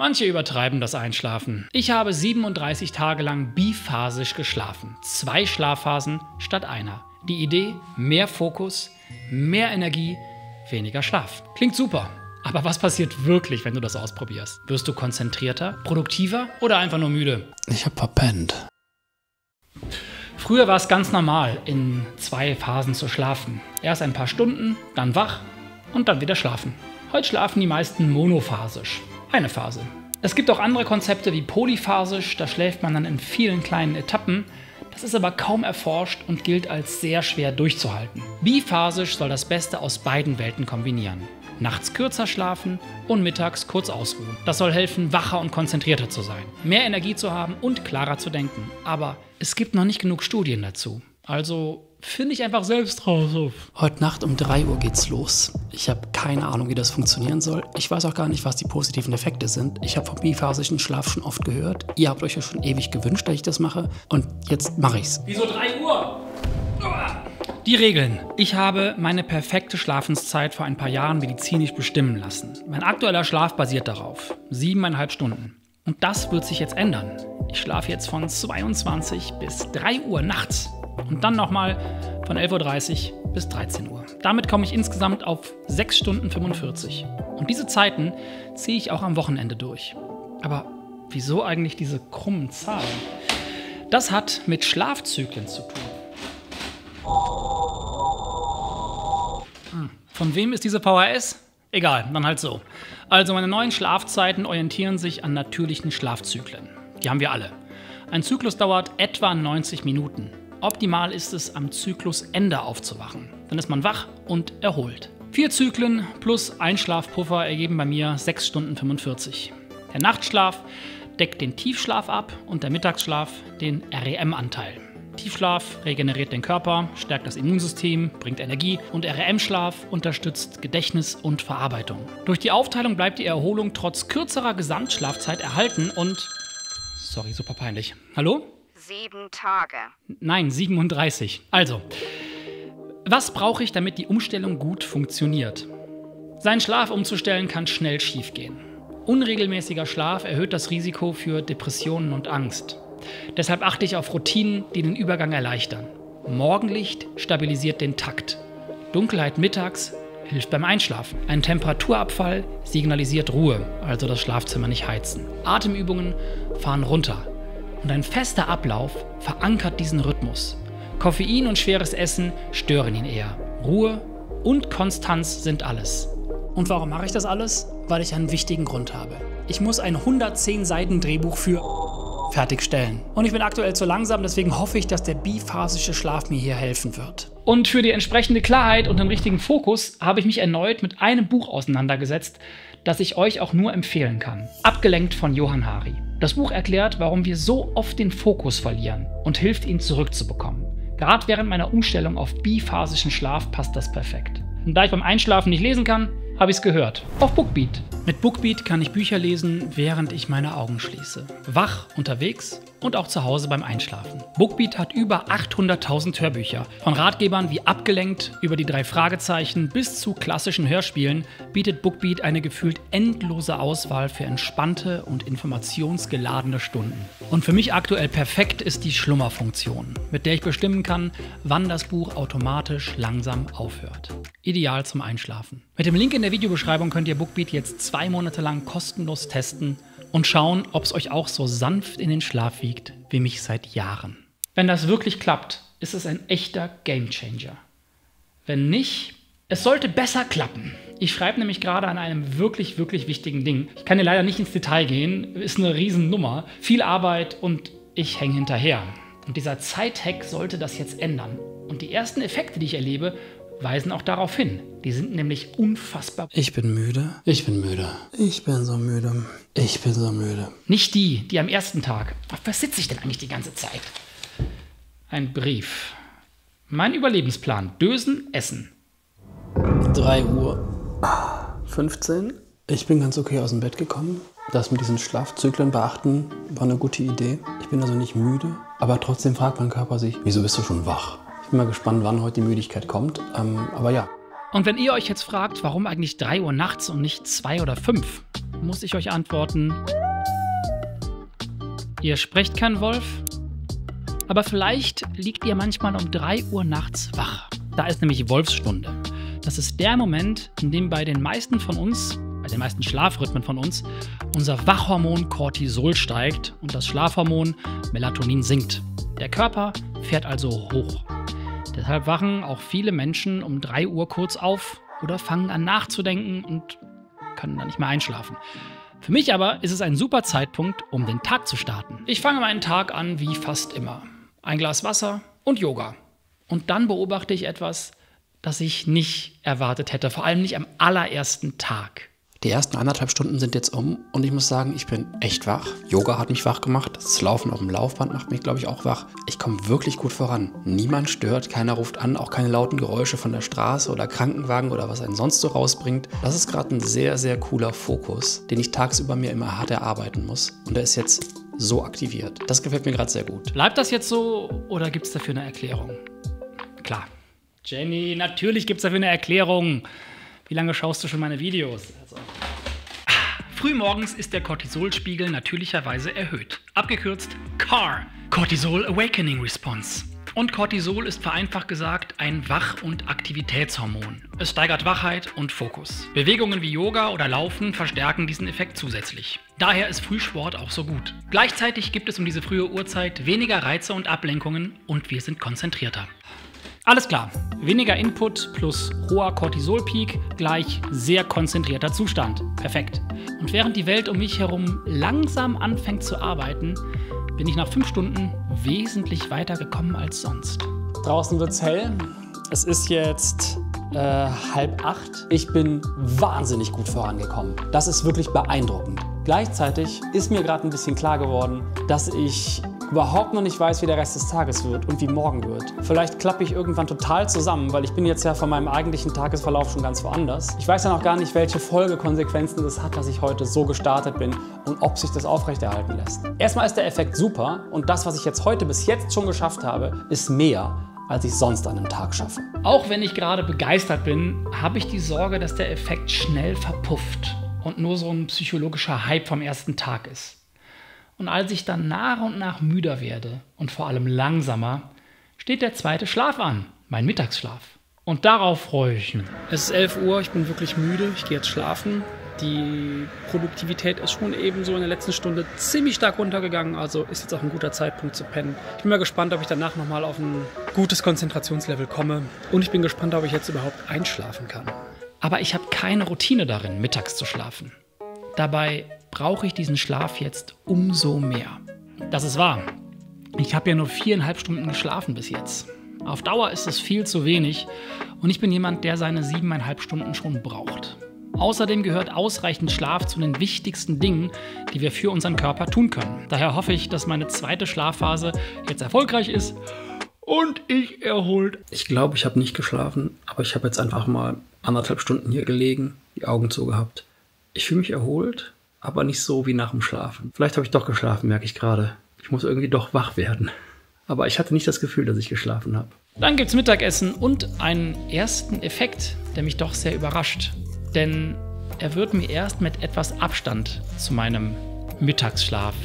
Manche übertreiben das Einschlafen. Ich habe 37 Tage lang biphasisch geschlafen. 2 Schlafphasen statt einer. Die Idee: mehr Fokus, mehr Energie, weniger Schlaf. Klingt super. Aber was passiert wirklich, wenn du das ausprobierst? Wirst du konzentrierter, produktiver oder einfach nur müde? Ich hab verpennt. Früher war es ganz normal, in 2 Phasen zu schlafen. Erst ein paar Stunden, dann wach und dann wieder schlafen. Heute schlafen die meisten monophasisch. Eine Phase. Es gibt auch andere Konzepte wie polyphasisch, da schläft man dann in vielen kleinen Etappen. Das ist aber kaum erforscht und gilt als sehr schwer durchzuhalten. Biphasisch soll das Beste aus beiden Welten kombinieren. Nachts kürzer schlafen und mittags kurz ausruhen. Das soll helfen, wacher und konzentrierter zu sein, mehr Energie zu haben und klarer zu denken. Aber es gibt noch nicht genug Studien dazu. Also finde ich einfach selbst raus. Heute Nacht um 3 Uhr geht's los. Ich habe keine Ahnung, wie das funktionieren soll. Ich weiß auch gar nicht, was die positiven Effekte sind. Ich habe vom biphasischen Schlaf schon oft gehört. Ihr habt euch ja schon ewig gewünscht, dass ich das mache. Und jetzt mache ich's. Wieso 3 Uhr? Die Regeln. Ich habe meine perfekte Schlafenszeit vor ein paar Jahren medizinisch bestimmen lassen. Mein aktueller Schlaf basiert darauf. 7,5 Stunden. Und das wird sich jetzt ändern. Ich schlafe jetzt von 22 bis 3 Uhr nachts. Und dann nochmal von 11:30 Uhr bis 13 Uhr. Damit komme ich insgesamt auf 6 Stunden 45. Und diese Zeiten ziehe ich auch am Wochenende durch. Aber wieso eigentlich diese krummen Zahlen? Das hat mit Schlafzyklen zu tun. Von wem ist diese VHS? Egal, dann halt so. Also meine neuen Schlafzeiten orientieren sich an natürlichen Schlafzyklen. Die haben wir alle. Ein Zyklus dauert etwa 90 Minuten. Optimal ist es, am Zyklusende aufzuwachen. Dann ist man wach und erholt. 4 Zyklen plus Einschlafpuffer ergeben bei mir 6 Stunden 45. Der Nachtschlaf deckt den Tiefschlaf ab und der Mittagsschlaf den REM-Anteil. Tiefschlaf regeneriert den Körper, stärkt das Immunsystem, bringt Energie und REM-Schlaf unterstützt Gedächtnis und Verarbeitung. Durch die Aufteilung bleibt die Erholung trotz kürzerer Gesamtschlafzeit erhalten und... Sorry, super peinlich. Hallo? 7 Tage. Nein, 37. Also, was brauche ich, damit die Umstellung gut funktioniert? Seinen Schlaf umzustellen kann schnell schiefgehen. Unregelmäßiger Schlaf erhöht das Risiko für Depressionen und Angst. Deshalb achte ich auf Routinen, die den Übergang erleichtern. Morgenlicht stabilisiert den Takt. Dunkelheit mittags hilft beim Einschlafen. Ein Temperaturabfall signalisiert Ruhe, also das Schlafzimmer nicht heizen. Atemübungen fahren runter. Und ein fester Ablauf verankert diesen Rhythmus. Koffein und schweres Essen stören ihn eher. Ruhe und Konstanz sind alles. Und warum mache ich das alles? Weil ich einen wichtigen Grund habe. Ich muss ein 110 Seiten Drehbuch für fertigstellen. Und ich bin aktuell zu langsam, deswegen hoffe ich, dass der biphasische Schlaf mir hier helfen wird. Und für die entsprechende Klarheit und den richtigen Fokus habe ich mich erneut mit einem Buch auseinandergesetzt, das ich euch auch nur empfehlen kann. Abgelenkt von Johann Hari. Das Buch erklärt, warum wir so oft den Fokus verlieren und hilft, ihn zurückzubekommen. Gerade während meiner Umstellung auf biphasischen Schlaf passt das perfekt. Und da ich beim Einschlafen nicht lesen kann, habe ich es gehört. Auf Bookbeat. Mit Bookbeat kann ich Bücher lesen, während ich meine Augen schließe. Wach, unterwegs und auch zu Hause beim Einschlafen. Bookbeat hat über 800.000 Hörbücher. Von Ratgebern wie Abgelenkt über die 3 Fragezeichen bis zu klassischen Hörspielen bietet Bookbeat eine gefühlt endlose Auswahl für entspannte und informationsgeladene Stunden. Und für mich aktuell perfekt ist die Schlummerfunktion, mit der ich bestimmen kann, wann das Buch automatisch langsam aufhört. Ideal zum Einschlafen. Mit dem Link in der Videobeschreibung könnt ihr Bookbeat jetzt 2 Monate lang kostenlos testen und schauen, ob es euch auch so sanft in den Schlaf wiegt, wie mich seit Jahren. Wenn das wirklich klappt, ist es ein echter Gamechanger. Wenn nicht, es sollte besser klappen. Ich schreibe nämlich gerade an einem wirklich, wirklich wichtigen Ding. Ich kann hier leider nicht ins Detail gehen, ist eine Riesennummer, viel Arbeit und ich hänge hinterher. Und dieser Zeithack sollte das jetzt ändern. Und die ersten Effekte, die ich erlebe, weisen auch darauf hin. Die sind nämlich unfassbar. Ich bin müde. Ich bin müde. Ich bin so müde. Ich bin so müde. Nicht die am ersten Tag. Auf was sitze ich denn eigentlich die ganze Zeit? Ein Brief. Mein Überlebensplan. Dösen, essen. 3 Uhr 15. Ich bin ganz okay aus dem Bett gekommen. Das mit diesen Schlafzyklen beachten war eine gute Idee. Ich bin also nicht müde, aber trotzdem fragt mein Körper sich, wieso bist du schon wach? Ich bin mal gespannt, wann heute die Müdigkeit kommt, aber ja. Und wenn ihr euch jetzt fragt, warum eigentlich 3 Uhr nachts und nicht 2 oder 5? muss ich euch antworten, ihr sprecht kein Wolf, aber vielleicht liegt ihr manchmal um 3 Uhr nachts wach. Da ist nämlich Wolfsstunde. Das ist der Moment, in dem bei den meisten von uns, bei den meisten Schlafrhythmen von uns, unser Wachhormon Cortisol steigt und das Schlafhormon Melatonin sinkt. Der Körper fährt also hoch. Deshalb wachen auch viele Menschen um 3 Uhr kurz auf oder fangen an nachzudenken und können dann nicht mehr einschlafen. Für mich aber ist es ein super Zeitpunkt, um den Tag zu starten. Ich fange meinen Tag an wie fast immer. Ein Glas Wasser und Yoga. Und dann beobachte ich etwas, das ich nicht erwartet hätte, vor allem nicht am allerersten Tag. Die ersten 1,5 Stunden sind jetzt um und ich muss sagen, ich bin echt wach. Yoga hat mich wach gemacht. Das Laufen auf dem Laufband macht mich, glaube ich, auch wach. Ich komme wirklich gut voran. Niemand stört, keiner ruft an, auch keine lauten Geräusche von der Straße oder Krankenwagen oder was einen sonst so rausbringt. Das ist gerade ein sehr, sehr cooler Fokus, den ich tagsüber mir immer hart erarbeiten muss. Und der ist jetzt so aktiviert. Das gefällt mir gerade sehr gut. Bleibt das jetzt so oder gibt es dafür eine Erklärung? Klar. Jenny, natürlich gibt es dafür eine Erklärung. Wie lange schaust du schon meine Videos? Frühmorgens ist der Cortisolspiegel natürlicherweise erhöht. Abgekürzt CAR, Cortisol Awakening Response. Und Cortisol ist vereinfacht gesagt ein Wach- und Aktivitätshormon. Es steigert Wachheit und Fokus. Bewegungen wie Yoga oder Laufen verstärken diesen Effekt zusätzlich. Daher ist Frühsport auch so gut. Gleichzeitig gibt es um diese frühe Uhrzeit weniger Reize und Ablenkungen und wir sind konzentrierter. Alles klar, weniger Input plus hoher Cortisolpeak gleich sehr konzentrierter Zustand. Perfekt. Und während die Welt um mich herum langsam anfängt zu arbeiten, bin ich nach 5 Stunden wesentlich weiter gekommen als sonst. Draußen wird's hell. Es ist jetzt 7:30. Ich bin wahnsinnig gut vorangekommen. Das ist wirklich beeindruckend. Gleichzeitig ist mir gerade ein bisschen klar geworden, dass ich überhaupt noch nicht weiß, wie der Rest des Tages wird und wie morgen wird. Vielleicht klappe ich irgendwann total zusammen, weil ich bin jetzt ja von meinem eigentlichen Tagesverlauf schon ganz woanders. Ich weiß ja noch gar nicht, welche Folgekonsequenzen das hat, dass ich heute so gestartet bin und ob sich das aufrechterhalten lässt. Erstmal ist der Effekt super und das, was ich jetzt heute bis jetzt schon geschafft habe, ist mehr, als ich sonst an einem Tag schaffe. Auch wenn ich gerade begeistert bin, habe ich die Sorge, dass der Effekt schnell verpufft und nur so ein psychologischer Hype vom ersten Tag ist. Und als ich dann nach und nach müder werde und vor allem langsamer, steht der zweite Schlaf an, mein Mittagsschlaf. Und darauf freue ich mich. Es ist 11 Uhr, ich bin wirklich müde, ich gehe jetzt schlafen. Die Produktivität ist schon eben so in der letzten Stunde ziemlich stark runtergegangen, also ist jetzt auch ein guter Zeitpunkt zu pennen. Ich bin mal gespannt, ob ich danach nochmal auf ein gutes Konzentrationslevel komme. Und ich bin gespannt, ob ich jetzt überhaupt einschlafen kann. Aber ich habe keine Routine darin, mittags zu schlafen. Dabei brauche ich diesen Schlaf jetzt umso mehr. Das ist wahr. Ich habe ja nur 4,5 Stunden geschlafen bis jetzt. Auf Dauer ist es viel zu wenig und ich bin jemand, der seine 7,5 Stunden schon braucht. Außerdem gehört ausreichend Schlaf zu den wichtigsten Dingen, die wir für unseren Körper tun können. Daher hoffe ich, dass meine zweite Schlafphase jetzt erfolgreich ist und ich erholt. Ich glaube, ich habe nicht geschlafen, aber ich habe jetzt einfach mal 1,5 Stunden hier gelegen, die Augen zugehabt. Ich fühle mich erholt, aber nicht so wie nach dem Schlafen. Vielleicht habe ich doch geschlafen, merke ich gerade. Ich muss irgendwie doch wach werden. Aber ich hatte nicht das Gefühl, dass ich geschlafen habe. Dann gibt's Mittagessen und einen ersten Effekt, der mich doch sehr überrascht. Denn er wird mir erst mit etwas Abstand zu meinem Mittagsschlaf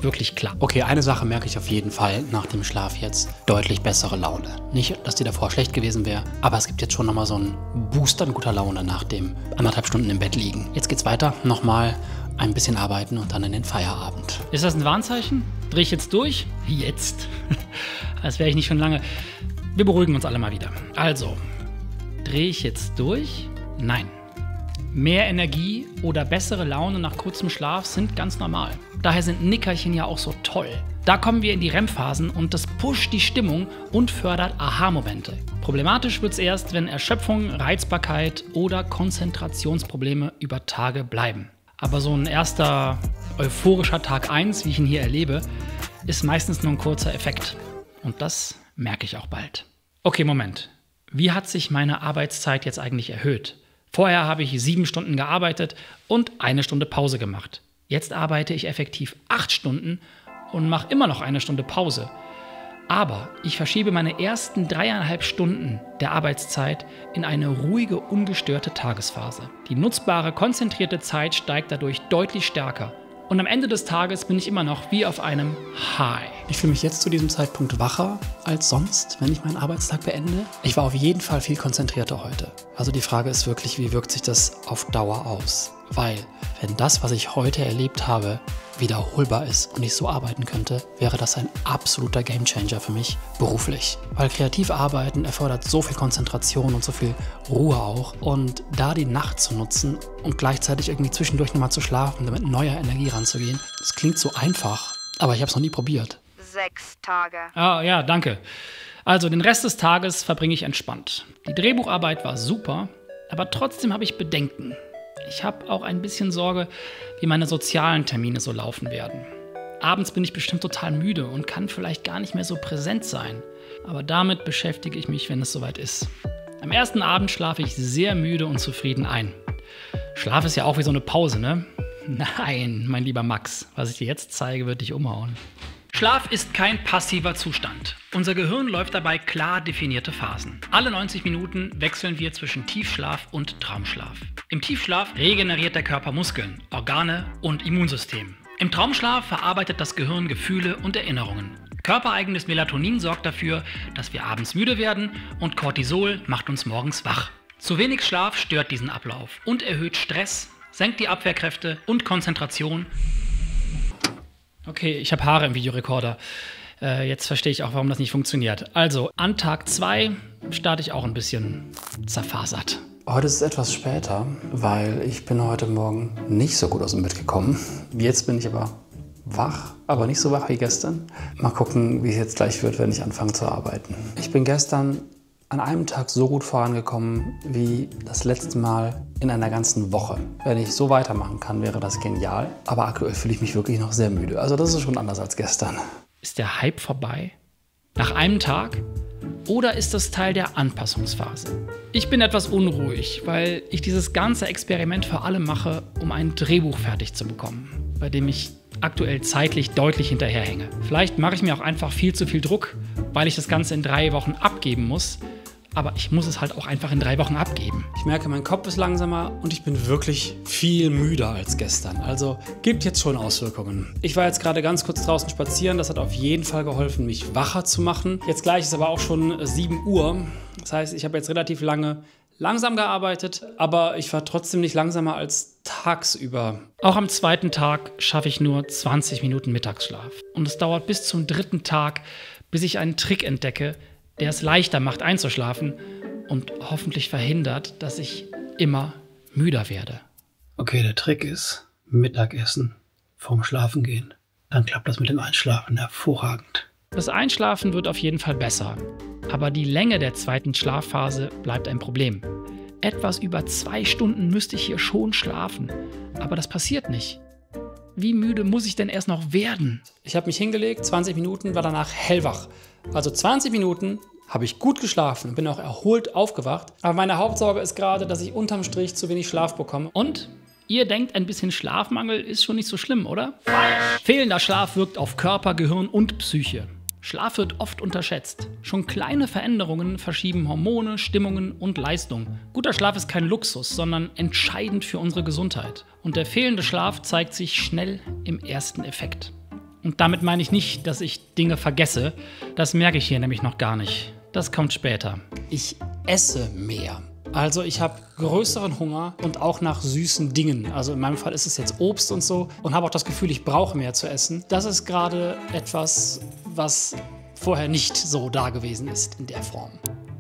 wirklich klar. Okay, eine Sache merke ich auf jeden Fall nach dem Schlaf jetzt. Deutlich bessere Laune. Nicht, dass die davor schlecht gewesen wäre, aber es gibt jetzt schon nochmal so einen Boost an guter Laune nach dem 1,5 Stunden im Bett liegen. Jetzt geht's weiter. Nochmal ein bisschen arbeiten und dann in den Feierabend. Ist das ein Warnzeichen? Drehe ich jetzt durch? Jetzt? Als wäre ich nicht schon lange. Wir beruhigen uns alle mal wieder. Also, drehe ich jetzt durch? Nein. Mehr Energie oder bessere Laune nach kurzem Schlaf sind ganz normal. Daher sind Nickerchen ja auch so toll. Da kommen wir in die REM-Phasen und das pusht die Stimmung und fördert Aha-Momente. Problematisch wird es erst, wenn Erschöpfung, Reizbarkeit oder Konzentrationsprobleme über Tage bleiben. Aber so ein erster euphorischer Tag 1, wie ich ihn hier erlebe, ist meistens nur ein kurzer Effekt. Und das merke ich auch bald. Okay, Moment. Wie hat sich meine Arbeitszeit jetzt eigentlich erhöht? Vorher habe ich 7 Stunden gearbeitet und 1 Stunde Pause gemacht. Jetzt arbeite ich effektiv 8 Stunden und mache immer noch 1 Stunde Pause. Aber ich verschiebe meine ersten 3,5 Stunden der Arbeitszeit in eine ruhige, ungestörte Tagesphase. Die nutzbare, konzentrierte Zeit steigt dadurch deutlich stärker. Und am Ende des Tages bin ich immer noch wie auf einem High. Ich fühle mich jetzt zu diesem Zeitpunkt wacher als sonst, wenn ich meinen Arbeitstag beende. Ich war auf jeden Fall viel konzentrierter heute. Also die Frage ist wirklich, wie wirkt sich das auf Dauer aus? Weil, wenn das, was ich heute erlebt habe, wiederholbar ist und ich so arbeiten könnte, wäre das ein absoluter Gamechanger für mich beruflich. Weil kreativ arbeiten erfordert so viel Konzentration und so viel Ruhe auch. Und da die Nacht zu nutzen und gleichzeitig irgendwie zwischendurch nochmal zu schlafen, damit neuer Energie ranzugehen, das klingt so einfach, aber ich habe es noch nie probiert. 6 Tage. Ah, ja, danke. Also den Rest des Tages verbringe ich entspannt. Die Drehbucharbeit war super, aber trotzdem habe ich Bedenken. Ich habe auch ein bisschen Sorge, wie meine sozialen Termine so laufen werden. Abends bin ich bestimmt total müde und kann vielleicht gar nicht mehr so präsent sein. Aber damit beschäftige ich mich, wenn es soweit ist. Am ersten Abend schlafe ich sehr müde und zufrieden ein. Schlaf ist ja auch wie so eine Pause, ne? Nein, mein lieber Max, was ich dir jetzt zeige, wird dich umhauen. Schlaf ist kein passiver Zustand. Unser Gehirn läuft dabei klar definierte Phasen. Alle 90 Minuten wechseln wir zwischen Tiefschlaf und Traumschlaf. Im Tiefschlaf regeneriert der Körper Muskeln, Organe und Immunsystem. Im Traumschlaf verarbeitet das Gehirn Gefühle und Erinnerungen. Körpereigenes Melatonin sorgt dafür, dass wir abends müde werden und Cortisol macht uns morgens wach. Zu wenig Schlaf stört diesen Ablauf und erhöht Stress, senkt die Abwehrkräfte und Konzentration. Okay, ich habe Haare im Videorekorder. Jetzt verstehe ich auch, warum das nicht funktioniert. Also, an Tag 2 starte ich auch ein bisschen zerfasert. Heute ist es etwas später, weil ich bin heute Morgen nicht so gut aus dem Bett gekommen. Jetzt bin ich aber wach, aber nicht so wach wie gestern. Mal gucken, wie es jetzt gleich wird, wenn ich anfange zu arbeiten. Ich bin gestern an einem Tag so gut vorangekommen wie das letzte Mal in einer ganzen Woche. Wenn ich so weitermachen kann, wäre das genial. Aber aktuell fühle ich mich wirklich noch sehr müde. Also das ist schon anders als gestern. Ist der Hype vorbei? Nach einem Tag? Oder ist das Teil der Anpassungsphase? Ich bin etwas unruhig, weil ich dieses ganze Experiment für alle mache, um ein Drehbuch fertig zu bekommen, bei dem ich aktuell zeitlich deutlich hinterherhänge. Vielleicht mache ich mir auch einfach viel zu viel Druck, weil ich das Ganze in 3 Wochen abgeben muss. Aber ich muss es halt auch einfach in 3 Wochen abgeben. Ich merke, mein Kopf ist langsamer und ich bin wirklich viel müder als gestern. Also gibt jetzt schon Auswirkungen. Ich war jetzt gerade ganz kurz draußen spazieren. Das hat auf jeden Fall geholfen, mich wacher zu machen. Jetzt gleich ist aber auch schon 7 Uhr. Das heißt, ich habe jetzt relativ lange langsam gearbeitet, aber ich war trotzdem nicht langsamer als tagsüber. Auch am 2. Tag schaffe ich nur 20 Minuten Mittagsschlaf. Und es dauert bis zum 3. Tag, bis ich einen Trick entdecke, der es leichter macht einzuschlafen und hoffentlich verhindert, dass ich immer müder werde. Okay, der Trick ist Mittagessen vorm Schlafengehen. Dann klappt das mit dem Einschlafen hervorragend. Das Einschlafen wird auf jeden Fall besser, aber die Länge der 2. Schlafphase bleibt ein Problem. Etwas über 2 Stunden müsste ich hier schon schlafen, aber das passiert nicht. Wie müde muss ich denn erst noch werden? Ich habe mich hingelegt, 20 Minuten, war danach hellwach. Also 20 Minuten habe ich gut geschlafen und bin auch erholt aufgewacht. Aber meine Hauptsorge ist gerade, dass ich unterm Strich zu wenig Schlaf bekomme. Und? Ihr denkt, ein bisschen Schlafmangel ist schon nicht so schlimm, oder? Fehlender Schlaf wirkt auf Körper, Gehirn und Psyche. Schlaf wird oft unterschätzt. Schon kleine Veränderungen verschieben Hormone, Stimmungen und Leistung. Guter Schlaf ist kein Luxus, sondern entscheidend für unsere Gesundheit. Und der fehlende Schlaf zeigt sich schnell im ersten Effekt. Und damit meine ich nicht, dass ich Dinge vergesse. Das merke ich hier nämlich noch gar nicht. Das kommt später. Ich esse mehr. Also ich habe größeren Hunger und auch nach süßen Dingen. Also in meinem Fall ist es jetzt Obst und so. Und habe auch das Gefühl, ich brauche mehr zu essen. Das ist gerade etwas, was vorher nicht so da gewesen ist in der Form.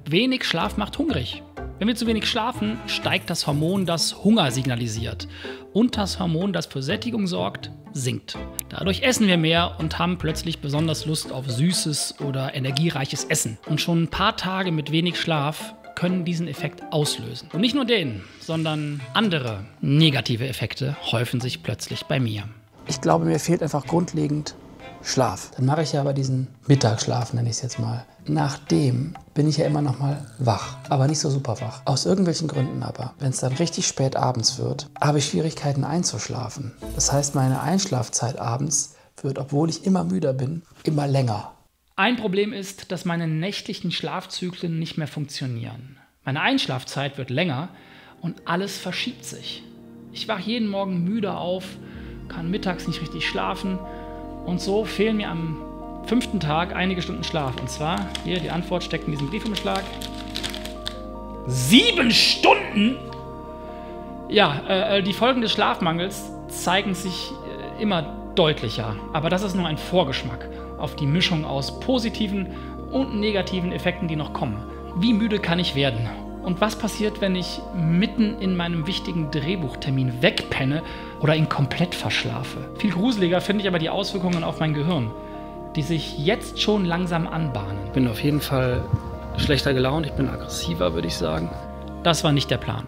Wenig Schlaf macht hungrig. Wenn wir zu wenig schlafen, steigt das Hormon, das Hunger signalisiert. Und das Hormon, das für Sättigung sorgt, sinkt. Dadurch essen wir mehr und haben plötzlich besonders Lust auf süßes oder energiereiches Essen. Und schon ein paar Tage mit wenig Schlaf können diesen Effekt auslösen. Und nicht nur den, sondern andere negative Effekte häufen sich plötzlich bei mir. Ich glaube, mir fehlt einfach grundlegend Schlaf. Dann mache ich ja aber diesen Mittagsschlaf, nenne ich es jetzt mal. Nachdem bin ich ja immer noch mal wach, aber nicht so super wach. Aus irgendwelchen Gründen aber. Wenn es dann richtig spät abends wird, habe ich Schwierigkeiten einzuschlafen. Das heißt, meine Einschlafzeit abends wird, obwohl ich immer müder bin, immer länger. Ein Problem ist, dass meine nächtlichen Schlafzyklen nicht mehr funktionieren. Meine Einschlafzeit wird länger und alles verschiebt sich. Ich wache jeden Morgen müde auf, kann mittags nicht richtig schlafen und so fehlen mir am 5. Tag einige Stunden Schlaf. Und zwar, hier die Antwort steckt in diesem Briefumschlag. 7 Stunden? Ja, die Folgen des Schlafmangels zeigen sich immer deutlicher. Aber das ist nur ein Vorgeschmack auf die Mischung aus positiven und negativen Effekten, die noch kommen. Wie müde kann ich werden? Und was passiert, wenn ich mitten in meinem wichtigen Drehbuchtermin wegpenne oder ihn komplett verschlafe? Viel gruseliger finde ich aber die Auswirkungen auf mein Gehirn, die sich jetzt schon langsam anbahnen. Ich bin auf jeden Fall schlechter gelaunt, ich bin aggressiver, würde ich sagen. Das war nicht der Plan.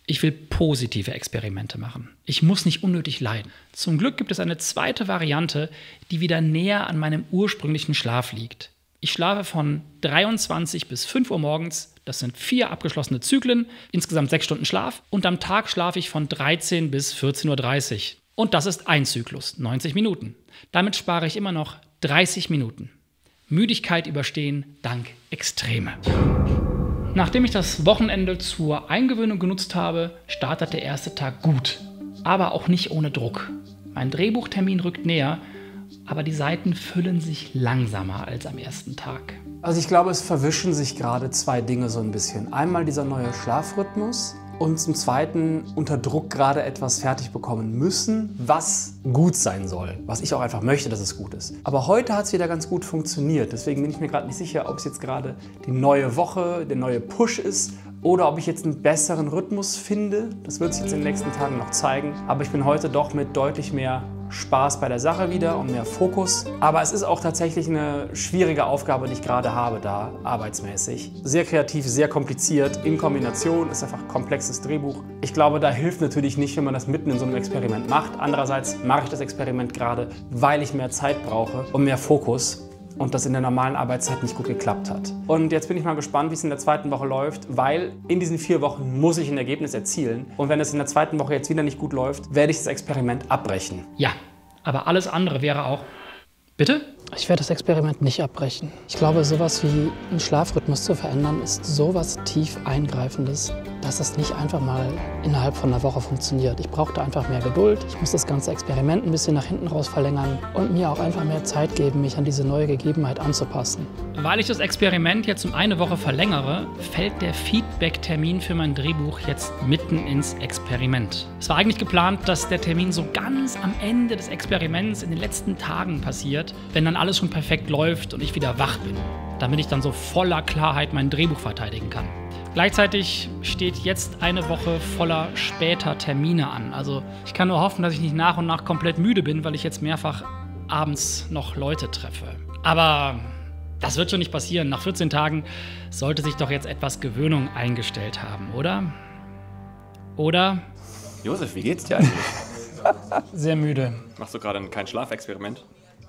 Ich will positive Experimente machen. Ich muss nicht unnötig leiden. Zum Glück gibt es eine zweite Variante, die wieder näher an meinem ursprünglichen Schlaf liegt. Ich schlafe von 23 bis 5 Uhr morgens. Das sind 4 abgeschlossene Zyklen, insgesamt 6 Stunden Schlaf. Und am Tag schlafe ich von 13 bis 14.30 Uhr. Und das ist ein Zyklus, 90 Minuten. Damit spare ich immer noch 30 Minuten. Müdigkeit überstehen dank Extreme. Nachdem ich das Wochenende zur Eingewöhnung genutzt habe, startet der erste Tag gut, aber auch nicht ohne Druck. Mein Drehbuchtermin rückt näher, aber die Seiten füllen sich langsamer als am ersten Tag. Also ich glaube, es verwischen sich gerade 2 Dinge so ein bisschen. Einmal dieser neue Schlafrhythmus und zum Zweiten unter Druck gerade etwas fertig bekommen müssen, was gut sein soll. Was ich auch einfach möchte, dass es gut ist. Aber heute hat es wieder ganz gut funktioniert. Deswegen bin ich mir gerade nicht sicher, ob es jetzt gerade die neue Woche, der neue Push ist oder ob ich jetzt einen besseren Rhythmus finde. Das wird sich jetzt in den nächsten Tagen noch zeigen. Aber ich bin heute doch mit deutlich mehr Spaß bei der Sache wieder und mehr Fokus. Aber es ist auch tatsächlich eine schwierige Aufgabe, die ich gerade habe da, arbeitsmäßig. Sehr kreativ, sehr kompliziert, in Kombination, ist einfach ein komplexes Drehbuch. Ich glaube, da hilft natürlich nicht, wenn man das mitten in so einem Experiment macht. Andererseits mache ich das Experiment gerade, weil ich mehr Zeit brauche und mehr Fokus. Und das in der normalen Arbeitszeit nicht gut geklappt hat. Und jetzt bin ich mal gespannt, wie es in der zweiten Woche läuft, weil in diesen 4 Wochen muss ich ein Ergebnis erzielen. Und wenn es in der zweiten Woche jetzt wieder nicht gut läuft, werde ich das Experiment abbrechen. Ja, aber alles andere wäre auch... Bitte? Ich werde das Experiment nicht abbrechen. Ich glaube, sowas wie einen Schlafrhythmus zu verändern, ist sowas tief Eingreifendes, dass das nicht einfach mal innerhalb von einer Woche funktioniert. Ich brauche da einfach mehr Geduld. Ich muss das ganze Experiment ein bisschen nach hinten raus verlängern und mir auch einfach mehr Zeit geben, mich an diese neue Gegebenheit anzupassen. Weil ich das Experiment jetzt um 1 Woche verlängere, fällt der Feedback-Termin für mein Drehbuch jetzt mitten ins Experiment. Es war eigentlich geplant, dass der Termin so ganz am Ende des Experiments in den letzten Tagen passiert, wenn dann alles schon perfekt läuft und ich wieder wach bin, damit ich dann so voller Klarheit mein Drehbuch verteidigen kann. Gleichzeitig steht jetzt eine Woche voller später Termine an. Also ich kann nur hoffen, dass ich nicht nach und nach komplett müde bin, weil ich jetzt mehrfach abends noch Leute treffe. Aber das wird schon nicht passieren. Nach 14 Tagen sollte sich doch jetzt etwas Gewöhnung eingestellt haben, oder? Oder? Josef, wie geht's dir eigentlich? Sehr müde. Machst du gerade kein Schlafexperiment?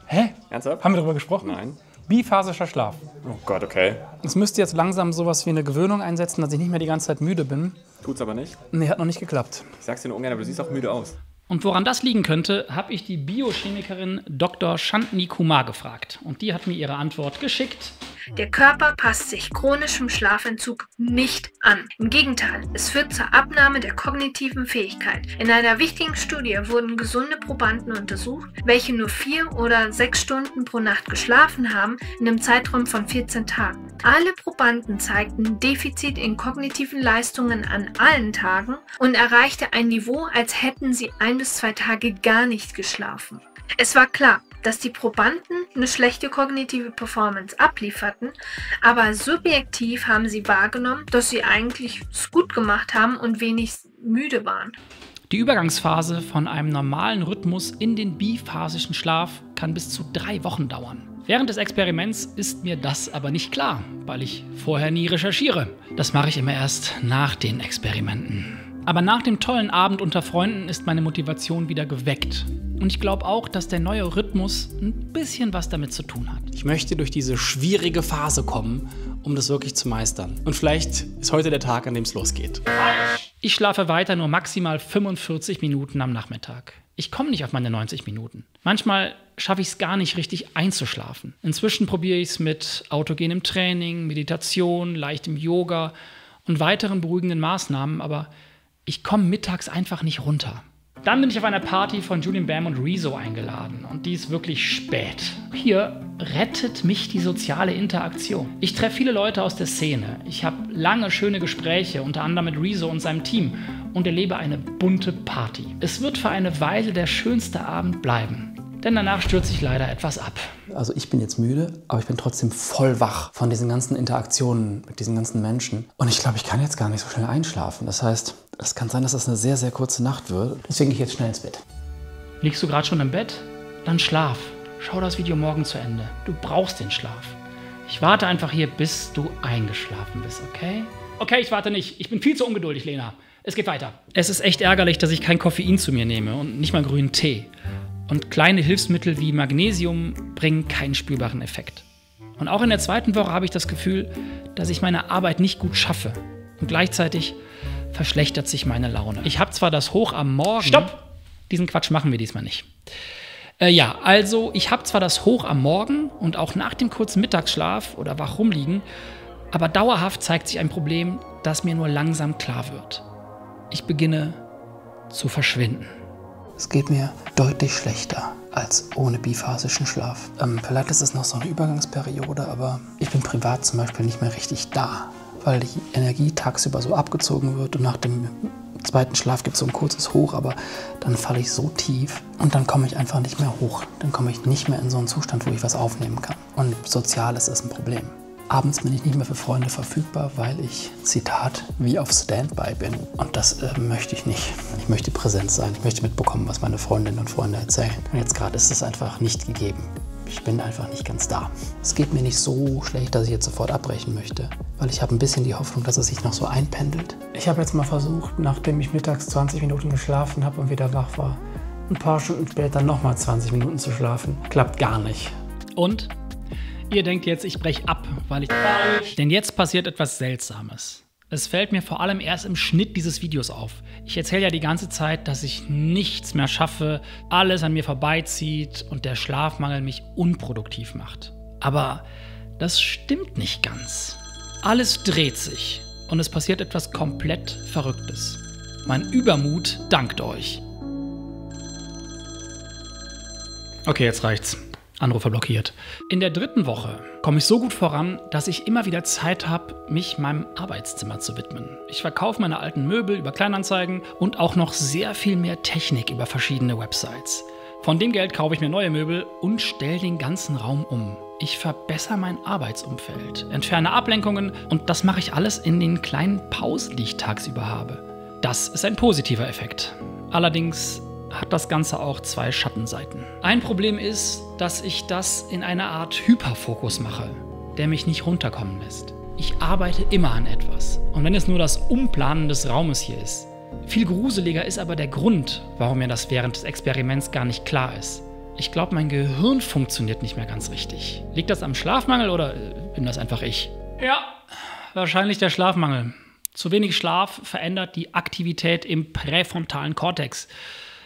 Hä? Ernsthaft? Haben wir darüber gesprochen? Nein. Biphasischer Schlaf. Oh Gott, okay. Es müsste jetzt langsam sowas wie eine Gewöhnung einsetzen, dass ich nicht mehr die ganze Zeit müde bin. Tut's aber nicht. Nee, hat noch nicht geklappt. Ich sag's dir nur ungern, aber du siehst auch müde aus. Und woran das liegen könnte, habe ich die Biochemikerin Dr. Shantni Kumar gefragt. Und die hat mir ihre Antwort geschickt. Der Körper passt sich chronischem Schlafentzug nicht an. Im Gegenteil, es führt zur Abnahme der kognitiven Fähigkeit. In einer wichtigen Studie wurden gesunde Probanden untersucht, welche nur 4 oder 6 Stunden pro Nacht geschlafen haben, in einem Zeitraum von 14 Tagen. Alle Probanden zeigten Defizit in kognitiven Leistungen an allen Tagen und erreichte ein Niveau, als hätten sie 1 bis 2 Tage gar nicht geschlafen. Es war klar, dass die Probanden eine schlechte kognitive Performance ablieferten, aber subjektiv haben sie wahrgenommen, dass sie eigentlich es gut gemacht haben und wenig müde waren. Die Übergangsphase von einem normalen Rhythmus in den biphasischen Schlaf kann bis zu 3 Wochen dauern. Während des Experiments ist mir das aber nicht klar, weil ich vorher nie recherchiere. Das mache ich immer erst nach den Experimenten. Aber nach dem tollen Abend unter Freunden ist meine Motivation wieder geweckt. Und ich glaube auch, dass der neue Rhythmus ein bisschen was damit zu tun hat. Ich möchte durch diese schwierige Phase kommen, um das wirklich zu meistern. Und vielleicht ist heute der Tag, an dem es losgeht. Ich schlafe weiter nur maximal 45 Minuten am Nachmittag. Ich komme nicht auf meine 90 Minuten. Manchmal schaffe ich es gar nicht richtig einzuschlafen. Inzwischen probiere ich es mit autogenem Training, Meditation, leichtem Yoga und weiteren beruhigenden Maßnahmen, aber ich komme mittags einfach nicht runter. Dann bin ich auf einer Party von Julian Bam und Rezo eingeladen und die ist wirklich spät. Hier rettet mich die soziale Interaktion. Ich treffe viele Leute aus der Szene. Ich habe lange schöne Gespräche, unter anderem mit Rezo und seinem Team und erlebe eine bunte Party. Es wird für eine Weile der schönste Abend bleiben. Denn danach stürze ich leider etwas ab. Also ich bin jetzt müde, aber ich bin trotzdem voll wach von diesen ganzen Interaktionen mit diesen ganzen Menschen. Und ich glaube, ich kann jetzt gar nicht so schnell einschlafen. Das heißt, es kann sein, dass das eine sehr, sehr kurze Nacht wird. Deswegen gehe ich jetzt schnell ins Bett. Liegst du gerade schon im Bett? Dann schlaf. Schau das Video morgen zu Ende. Du brauchst den Schlaf. Ich warte einfach hier, bis du eingeschlafen bist, okay? Okay, ich warte nicht. Ich bin viel zu ungeduldig, Lena. Es geht weiter. Es ist echt ärgerlich, dass ich kein Koffein zu mir nehme und nicht mal grünen Tee. Und kleine Hilfsmittel wie Magnesium bringen keinen spürbaren Effekt. Und auch in der zweiten Woche habe ich das Gefühl, dass ich meine Arbeit nicht gut schaffe. Und gleichzeitig verschlechtert sich meine Laune. Ich habe zwar das Hoch am Morgen... Stopp! Diesen Quatsch machen wir diesmal nicht. Ich habe zwar das Hoch am Morgen und auch nach dem kurzen Mittagsschlaf oder wach rumliegen, aber dauerhaft zeigt sich ein Problem, das mir nur langsam klar wird. Ich beginne zu verschwinden. Es geht mir deutlich schlechter als ohne biphasischen Schlaf. Vielleicht ist es noch so eine Übergangsperiode, aber ich bin privat zum Beispiel nicht mehr richtig da, weil die Energie tagsüber so abgezogen wird und nach dem zweiten Schlaf gibt es so ein kurzes Hoch, aber dann falle ich so tief und dann komme ich einfach nicht mehr hoch. Dann komme ich nicht mehr in so einen Zustand, wo ich was aufnehmen kann. Und Soziales ist ein Problem. Abends bin ich nicht mehr für Freunde verfügbar, weil ich, Zitat, wie auf Standby bin. Und das möchte ich nicht. Ich möchte präsent sein. Ich möchte mitbekommen, was meine Freundinnen und Freunde erzählen. Und jetzt gerade ist es einfach nicht gegeben. Ich bin einfach nicht ganz da. Es geht mir nicht so schlecht, dass ich jetzt sofort abbrechen möchte, weil ich habe ein bisschen die Hoffnung, dass es sich noch so einpendelt. Ich habe jetzt mal versucht, nachdem ich mittags 20 Minuten geschlafen habe und wieder wach war, ein paar Stunden später nochmal 20 Minuten zu schlafen. Klappt gar nicht. Und? Ihr denkt jetzt, ich breche ab, weil ich... Denn jetzt passiert etwas Seltsames. Es fällt mir vor allem erst im Schnitt dieses Videos auf. Ich erzähle ja die ganze Zeit, dass ich nichts mehr schaffe, alles an mir vorbeizieht und der Schlafmangel mich unproduktiv macht. Aber das stimmt nicht ganz. Alles dreht sich und es passiert etwas komplett Verrücktes. Mein Übermut dankt euch. Okay, jetzt reicht's. Anrufer blockiert. In der 3. Woche komme ich so gut voran, dass ich immer wieder Zeit habe, mich meinem Arbeitszimmer zu widmen. Ich verkaufe meine alten Möbel über Kleinanzeigen und auch noch sehr viel mehr Technik über verschiedene Websites. Von dem Geld kaufe ich mir neue Möbel und stelle den ganzen Raum um. Ich verbessere mein Arbeitsumfeld, entferne Ablenkungen und das mache ich alles in den kleinen Pausen, die ich tagsüber habe. Das ist ein positiver Effekt. Allerdings hat das Ganze auch 2 Schattenseiten. Ein Problem ist, dass ich das in einer Art Hyperfokus mache, der mich nicht runterkommen lässt. Ich arbeite immer an etwas. Und wenn es nur das Umplanen des Raumes hier ist. Viel gruseliger ist aber der Grund, warum mir das während des Experiments gar nicht klar ist. Ich glaube, mein Gehirn funktioniert nicht mehr ganz richtig. Liegt das am Schlafmangel oder bin das einfach ich? Ja, wahrscheinlich der Schlafmangel. Zu wenig Schlaf verändert die Aktivität im präfrontalen Kortex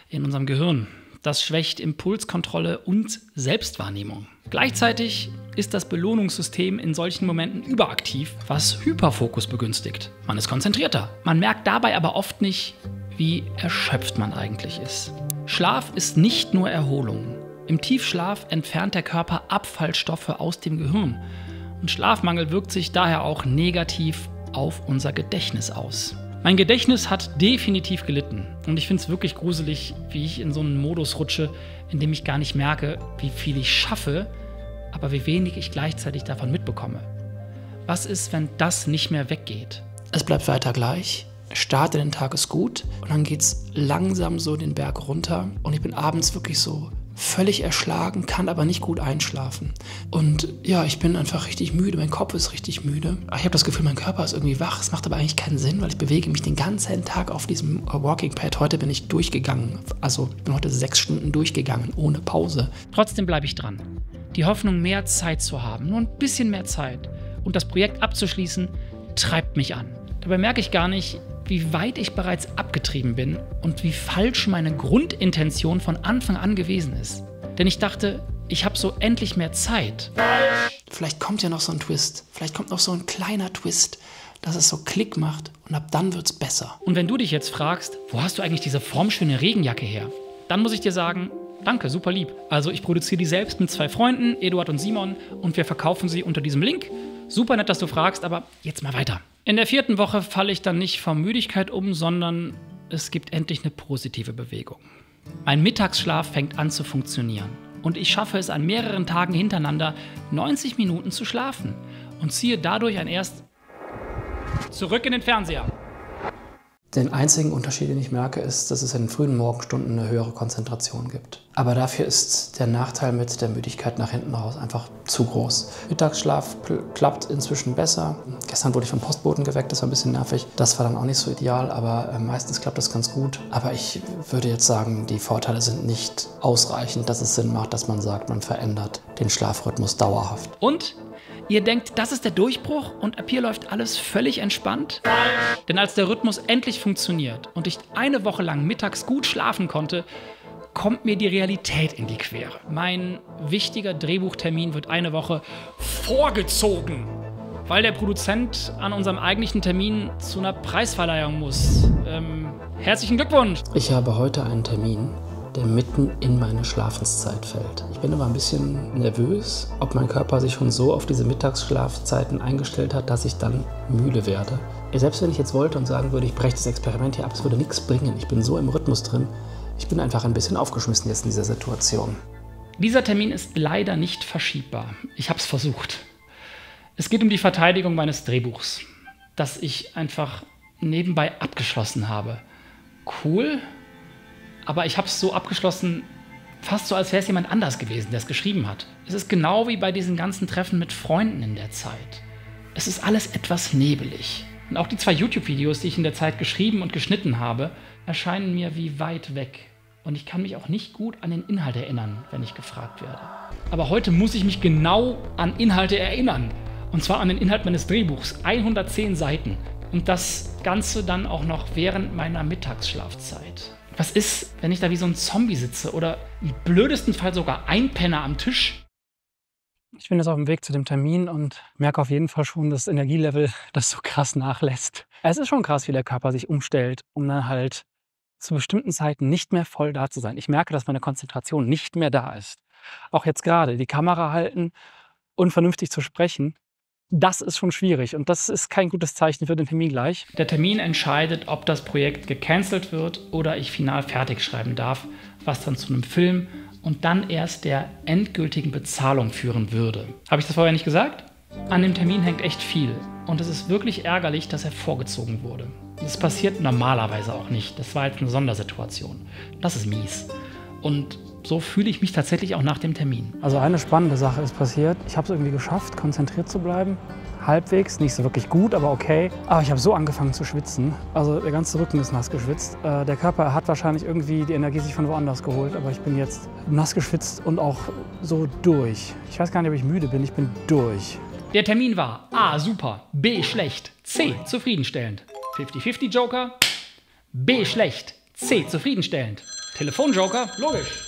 in unserem Gehirn. Das schwächt Impulskontrolle und Selbstwahrnehmung. Gleichzeitig ist das Belohnungssystem in solchen Momenten überaktiv, was Hyperfokus begünstigt. Man ist konzentrierter. Man merkt dabei aber oft nicht, wie erschöpft man eigentlich ist. Schlaf ist nicht nur Erholung. Im Tiefschlaf entfernt der Körper Abfallstoffe aus dem Gehirn. Und Schlafmangel wirkt sich daher auch negativ auf unser Gedächtnis aus. Mein Gedächtnis hat definitiv gelitten und ich finde es wirklich gruselig, wie ich in so einen Modus rutsche, in dem ich gar nicht merke, wie viel ich schaffe, aber wie wenig ich gleichzeitig davon mitbekomme. Was ist, wenn das nicht mehr weggeht? Es bleibt weiter gleich, starte den Tag ist gut und dann geht es langsam so den Berg runter und ich bin abends wirklich so völlig erschlagen, kann aber nicht gut einschlafen. Und ja, ich bin einfach richtig müde, mein Kopf ist richtig müde. Ich habe das Gefühl, mein Körper ist irgendwie wach. Es macht aber eigentlich keinen Sinn, weil ich bewege mich den ganzen Tag auf diesem Walking Pad. Heute bin ich durchgegangen, also bin heute 6 Stunden durchgegangen, ohne Pause. Trotzdem bleibe ich dran. Die Hoffnung, mehr Zeit zu haben, nur ein bisschen mehr Zeit und das Projekt abzuschließen, treibt mich an. Dabei merke ich gar nicht, wie weit ich bereits abgetrieben bin und wie falsch meine Grundintention von Anfang an gewesen ist. Denn ich dachte, ich habe so endlich mehr Zeit. Vielleicht kommt ja noch so ein Twist. Vielleicht kommt noch so ein kleiner Twist, dass es so Klick macht und ab dann wird's besser. Und wenn du dich jetzt fragst, wo hast du eigentlich diese formschöne Regenjacke her? Dann muss ich dir sagen, danke, super lieb. Also ich produziere die selbst mit 2 Freunden, Eduard und Simon, und wir verkaufen sie unter diesem Link. Super nett, dass du fragst, aber jetzt mal weiter. In der 4. Woche falle ich dann nicht vor Müdigkeit um, sondern es gibt endlich eine positive Bewegung. Mein Mittagsschlaf fängt an zu funktionieren. Und ich schaffe es an mehreren Tagen hintereinander, 90 Minuten zu schlafen und ziehe dadurch zurück in den Fernseher. Den einzigen Unterschied, den ich merke, ist, dass es in den frühen Morgenstunden eine höhere Konzentration gibt. Aber dafür ist der Nachteil mit der Müdigkeit nach hinten raus einfach zu groß. Mittagsschlaf klappt inzwischen besser. Gestern wurde ich vom Postboten geweckt, das war ein bisschen nervig. Das war dann auch nicht so ideal, aber meistens klappt das ganz gut. Aber ich würde jetzt sagen, die Vorteile sind nicht ausreichend, dass es Sinn macht, dass man sagt, man verändert den Schlafrhythmus dauerhaft. Und? Ihr denkt, das ist der Durchbruch und ab hier läuft alles völlig entspannt? Denn als der Rhythmus endlich funktioniert und ich eine Woche lang mittags gut schlafen konnte, kommt mir die Realität in die Quere. Mein wichtiger Drehbuchtermin wird eine Woche vorgezogen, weil der Produzent an unserem eigentlichen Termin zu einer Preisverleihung muss. Herzlichen Glückwunsch! Ich habe heute einen Termin, der mitten in meine Schlafenszeit fällt. Ich bin aber ein bisschen nervös, ob mein Körper sich schon so auf diese Mittagsschlafzeiten eingestellt hat, dass ich dann müde werde. Selbst wenn ich jetzt wollte und sagen würde, ich breche das Experiment hier ab, es würde nichts bringen. Ich bin so im Rhythmus drin. Ich bin einfach ein bisschen aufgeschmissen jetzt in dieser Situation. Dieser Termin ist leider nicht verschiebbar. Ich habe es versucht. Es geht um die Verteidigung meines Drehbuchs, das ich einfach nebenbei abgeschlossen habe. Cool. Aber ich habe es so abgeschlossen, fast so, als wäre es jemand anders gewesen, der es geschrieben hat. Es ist genau wie bei diesen ganzen Treffen mit Freunden in der Zeit. Es ist alles etwas nebelig. Und auch die 2 YouTube-Videos, die ich in der Zeit geschrieben und geschnitten habe, erscheinen mir wie weit weg. Und ich kann mich auch nicht gut an den Inhalt erinnern, wenn ich gefragt werde. Aber heute muss ich mich genau an Inhalte erinnern. Und zwar an den Inhalt meines Drehbuchs. 110 Seiten. Und das Ganze dann auch noch während meiner Mittagsschlafzeit. Was ist, wenn ich da wie so ein Zombie sitze oder im blödesten Fall sogar einpenne am Tisch? Ich bin jetzt auf dem Weg zu dem Termin und merke auf jeden Fall schon das Energielevel, das so krass nachlässt. Es ist schon krass, wie der Körper sich umstellt, um dann halt zu bestimmten Zeiten nicht mehr voll da zu sein. Ich merke, dass meine Konzentration nicht mehr da ist. Auch jetzt gerade die Kamera halten und vernünftig zu sprechen, das ist schon schwierig und das ist kein gutes Zeichen für den Termin gleich. Der Termin entscheidet, ob das Projekt gecancelt wird oder ich final fertig schreiben darf, was dann zu einem Film und dann erst der endgültigen Bezahlung führen würde. Habe ich das vorher nicht gesagt? An dem Termin hängt echt viel und es ist wirklich ärgerlich, dass er vorgezogen wurde. Das passiert normalerweise auch nicht. Das war jetzt eine Sondersituation. Das ist mies. Und so fühle ich mich tatsächlich auch nach dem Termin. Also eine spannende Sache ist passiert. Ich habe es irgendwie geschafft, konzentriert zu bleiben. Halbwegs, nicht so wirklich gut, aber okay. Aber ich habe so angefangen zu schwitzen. Also der ganze Rücken ist nass geschwitzt. Der Körper hat wahrscheinlich irgendwie die Energie sich von woanders geholt. Aber ich bin jetzt nass geschwitzt und auch so durch. Ich weiß gar nicht, ob ich müde bin. Ich bin durch. Der Termin war A. super, B. schlecht, C. zufriedenstellend. 50-50 Joker. B. schlecht, C. zufriedenstellend. Telefonjoker, logisch.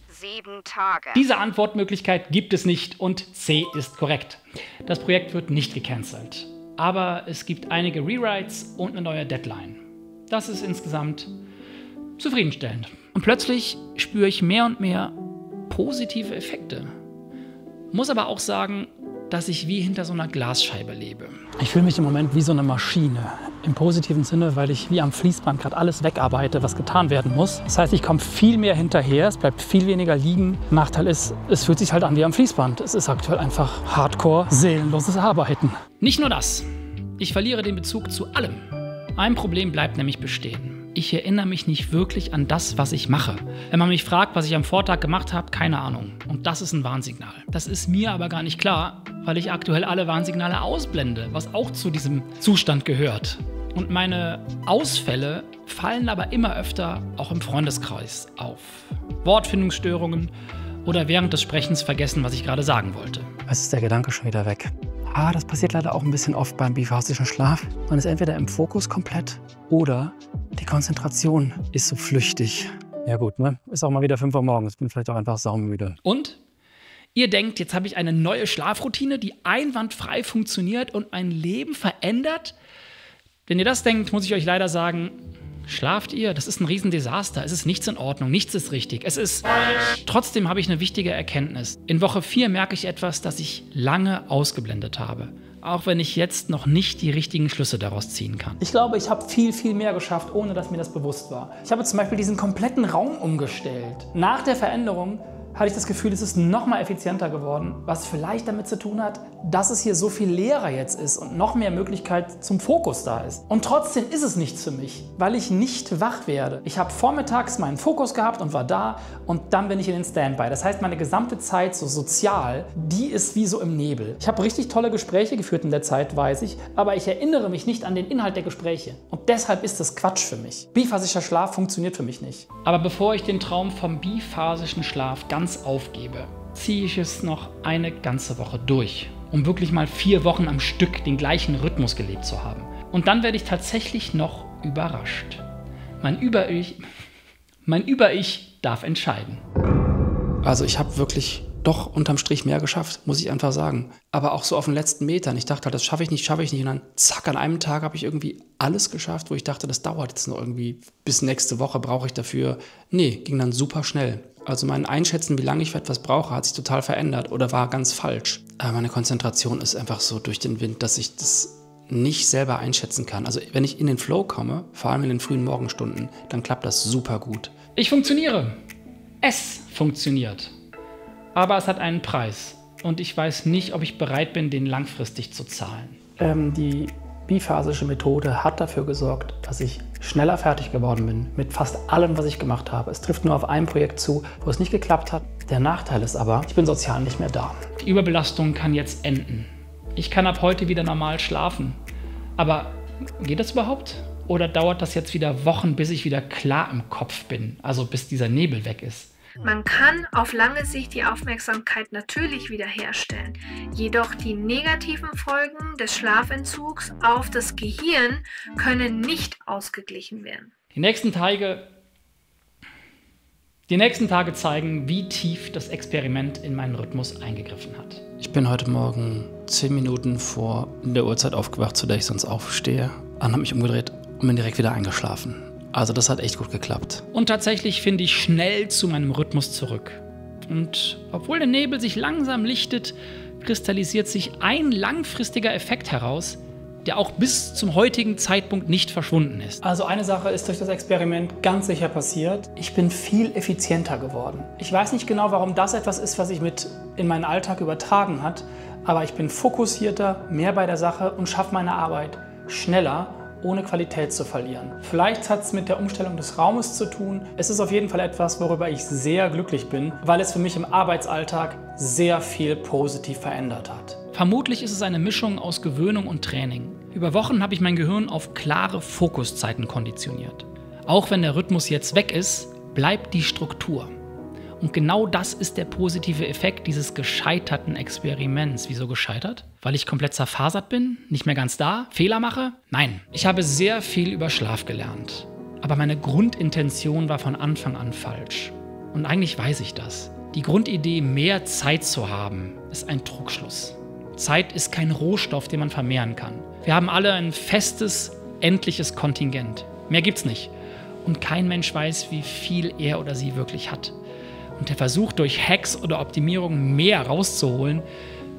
7 Tage. Diese Antwortmöglichkeit gibt es nicht und C ist korrekt. Das Projekt wird nicht gecancelt. Aber es gibt einige Rewrites und eine neue Deadline. Das ist insgesamt zufriedenstellend. Und plötzlich spüre ich mehr und mehr positive Effekte. Muss aber auch sagen, dass ich wie hinter so einer Glasscheibe lebe. Ich fühle mich im Moment wie so eine Maschine. Im positiven Sinne, weil ich wie am Fließband gerade alles wegarbeite, was getan werden muss. Das heißt, ich komme viel mehr hinterher, es bleibt viel weniger liegen. Nachteil ist, es fühlt sich halt an wie am Fließband. Es ist aktuell einfach hardcore, seelenloses Arbeiten. Nicht nur das. Ich verliere den Bezug zu allem. Ein Problem bleibt nämlich bestehen. Ich erinnere mich nicht wirklich an das, was ich mache. Wenn man mich fragt, was ich am Vortag gemacht habe, keine Ahnung. Und das ist ein Warnsignal. Das ist mir aber gar nicht klar, weil ich aktuell alle Warnsignale ausblende, was auch zu diesem Zustand gehört. Und meine Ausfälle fallen aber immer öfter auch im Freundeskreis auf. Wortfindungsstörungen oder während des Sprechens vergessen, was ich gerade sagen wollte. Es ist der Gedanke schon wieder weg. Das passiert leider auch ein bisschen oft beim biphasischen Schlaf. Man ist entweder im Fokus komplett oder die Konzentration ist so flüchtig. Ja gut, ne? Ist auch mal wieder 5 Uhr morgens. Bin vielleicht auch einfach saumüde. Und ihr denkt, jetzt habe ich eine neue Schlafroutine, die einwandfrei funktioniert und mein Leben verändert? Wenn ihr das denkt, muss ich euch leider sagen, schlaft ihr? Das ist ein Riesendesaster. Es ist nichts in Ordnung, nichts ist richtig. Es ist falsch. Trotzdem habe ich eine wichtige Erkenntnis. In Woche 4 merke ich etwas, das ich lange ausgeblendet habe. Auch wenn ich jetzt noch nicht die richtigen Schlüsse daraus ziehen kann. Ich glaube, ich habe viel, viel mehr geschafft, ohne dass mir das bewusst war. Ich habe zum Beispiel diesen kompletten Raum umgestellt. Nach der Veränderung hatte ich das Gefühl, es ist noch mal effizienter geworden, was vielleicht damit zu tun hat, dass es hier so viel leerer jetzt ist und noch mehr Möglichkeit zum Fokus da ist. Und trotzdem ist es nichts für mich, weil ich nicht wach werde. Ich habe vormittags meinen Fokus gehabt und war da und dann bin ich in den Standby. Das heißt, meine gesamte Zeit so sozial, die ist wie so im Nebel. Ich habe richtig tolle Gespräche geführt in der Zeit, weiß ich, aber ich erinnere mich nicht an den Inhalt der Gespräche. Und deshalb ist das Quatsch für mich. Biphasischer Schlaf funktioniert für mich nicht. Aber bevor ich den Traum vom biphasischen Schlaf ganz aufgebe, ziehe ich es noch eine ganze Woche durch, um wirklich mal 4 Wochen am Stück den gleichen Rhythmus gelebt zu haben. Und dann werde ich tatsächlich noch überrascht. Mein Über-Ich darf entscheiden. Also ich habe wirklich doch unterm Strich mehr geschafft, muss ich einfach sagen. Aber auch so auf den letzten Metern. Ich dachte halt, das schaffe ich nicht. Und dann zack, an einem Tag habe ich irgendwie alles geschafft, wo ich dachte, das dauert jetzt noch irgendwie bis nächste Woche brauche ich dafür. Nee, ging dann super schnell. Also mein Einschätzen, wie lange ich für etwas brauche, hat sich total verändert oder war ganz falsch. Aber meine Konzentration ist einfach so durch den Wind, dass ich das nicht selber einschätzen kann. Also wenn ich in den Flow komme, vor allem in den frühen Morgenstunden, dann klappt das super gut. Ich funktioniere. Es funktioniert. Aber es hat einen Preis. Und ich weiß nicht, ob ich bereit bin, den langfristig zu zahlen. Die biphasische Methode hat dafür gesorgt, dass ich schneller fertig geworden bin mit fast allem, was ich gemacht habe. Es trifft nur auf ein Projekt zu, wo es nicht geklappt hat. Der Nachteil ist aber, ich bin sozial nicht mehr da. Die Überbelastung kann jetzt enden. Ich kann ab heute wieder normal schlafen. Aber geht das überhaupt? Oder dauert das jetzt wieder Wochen, bis ich wieder klar im Kopf bin? Also bis dieser Nebel weg ist? Man kann auf lange Sicht die Aufmerksamkeit natürlich wiederherstellen. Jedoch die negativen Folgen des Schlafentzugs auf das Gehirn können nicht ausgeglichen werden. Die nächsten Tage zeigen, wie tief das Experiment in meinen Rhythmus eingegriffen hat. Ich bin heute Morgen 10 Minuten vor der Uhrzeit aufgewacht, zu der ich sonst aufstehe. Dann habe ich mich umgedreht und bin direkt wieder eingeschlafen. Also das hat echt gut geklappt. Und tatsächlich finde ich schnell zu meinem Rhythmus zurück. Und obwohl der Nebel sich langsam lichtet, kristallisiert sich ein langfristiger Effekt heraus, der auch bis zum heutigen Zeitpunkt nicht verschwunden ist. Also eine Sache ist durch das Experiment ganz sicher passiert. Ich bin viel effizienter geworden. Ich weiß nicht genau, warum das etwas ist, was sich mit in meinen Alltag übertragen hat, aber ich bin fokussierter, mehr bei der Sache und schaffe meine Arbeit schneller, ohne Qualität zu verlieren. Vielleicht hat es mit der Umstellung des Raumes zu tun. Es ist auf jeden Fall etwas, worüber ich sehr glücklich bin, weil es für mich im Arbeitsalltag sehr viel positiv verändert hat. Vermutlich ist es eine Mischung aus Gewöhnung und Training. Über Wochen habe ich mein Gehirn auf klare Fokuszeiten konditioniert. Auch wenn der Rhythmus jetzt weg ist, bleibt die Struktur. Und genau das ist der positive Effekt dieses gescheiterten Experiments. Wieso gescheitert? Weil ich komplett zerfasert bin? Nicht mehr ganz da? Fehler mache? Nein. Ich habe sehr viel über Schlaf gelernt. Aber meine Grundintention war von Anfang an falsch. Und eigentlich weiß ich das. Die Grundidee, mehr Zeit zu haben, ist ein Trugschluss. Zeit ist kein Rohstoff, den man vermehren kann. Wir haben alle ein festes, endliches Kontingent. Mehr gibt's nicht. Und kein Mensch weiß, wie viel er oder sie wirklich hat. Und der Versuch, durch Hacks oder Optimierung mehr rauszuholen,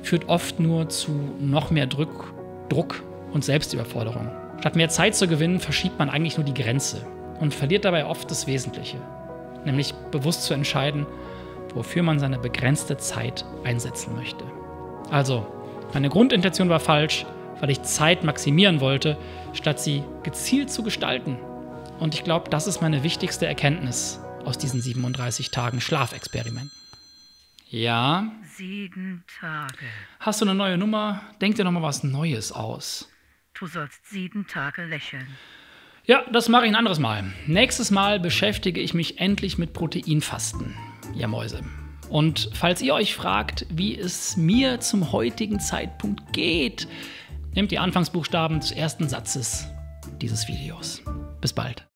führt oft nur zu noch mehr Druck und Selbstüberforderung. Statt mehr Zeit zu gewinnen, verschiebt man eigentlich nur die Grenze und verliert dabei oft das Wesentliche, nämlich bewusst zu entscheiden, wofür man seine begrenzte Zeit einsetzen möchte. Also, meine Grundintention war falsch, weil ich Zeit maximieren wollte, statt sie gezielt zu gestalten. Und ich glaube, das ist meine wichtigste Erkenntnis aus diesen 37 Tagen Schlafexperiment. Ja? 7 Tage. Hast du eine neue Nummer? Denk dir noch mal was Neues aus. Du sollst 7 Tage lächeln. Ja, das mache ich ein anderes Mal. Nächstes Mal beschäftige ich mich endlich mit Proteinfasten. Ja, Mäuse. Und falls ihr euch fragt, wie es mir zum heutigen Zeitpunkt geht, nehmt die Anfangsbuchstaben des ersten Satzes dieses Videos. Bis bald.